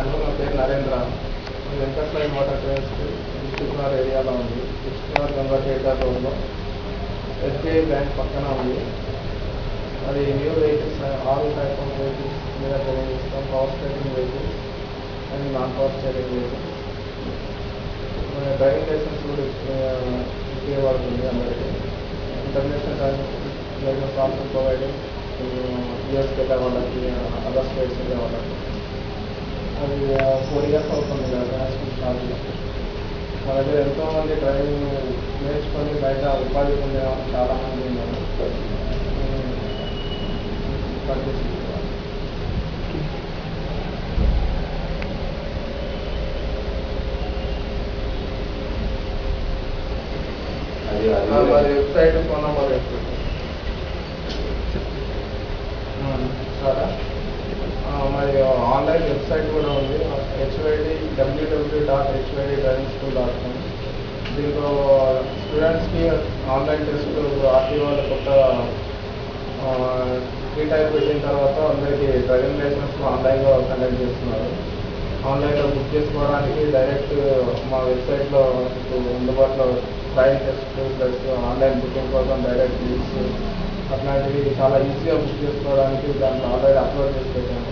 నా పేరు Narendra. Venkatasai motor trains district ఏరియాలో ఉంది. డిస్ట్రిక్ట్ గంగాపేట రోడ్లో ఎస్బీఐ బ్యాంక్ పక్కన ఉంది. అది new vehicles, all type of vehicles మీద ట్రైనింగ్ ఇస్తాం. Power steering vehicles and non power steering vehicles. Driving license కూడా ఉపయోగపడుతుంది అందరికీ. ఇంటర్నేషనల్ లైసెన్స్ ఆల్సో ప్రొవైడింగ్ యూఎస్కి వెళ్ళే వాళ్ళకి, అదర్ స్టేట్స్ వెళ్ళే వాళ్ళకి. అది 4 years అవుతుంది కదా నేషనల్ స్టార్ట్ చేసి. మా దగ్గర ఎంతోమంది డ్రైవింగ్ నేర్చుకొని బయట ఉపాధి పొందే వాళ్ళు చాలామంది ఉన్నారు. మాది వెబ్సైట్, ఫోన్ నెంబర్ సరే. మరి ఆన్లైన్ వెబ్సైట్ కూడా ఉంది, www.hydriving.com. దీంట్లో స్టూడెంట్స్కి ఆన్లైన్ టెస్ట్ ఆర్టీఓ కొత్త టైప్ పెట్టిన తర్వాత అందరికీ డ్రైవింగ్ లైసెన్స్ ఆన్లైన్లో కండక్ట్ చేస్తున్నారు. ఆన్లైన్లో బుక్ చేసుకోవడానికి డైరెక్ట్ మా వెబ్సైట్లో అందుబాటులో driving test plus online booking కోసం డైరెక్ట్ లింక్స్ అట్లాంటివి చాలా ఈజీగా బుక్ చేసుకోవడానికి దాంట్లో ఆల్రెడీ అప్లోడ్ చేసి పెట్టాము.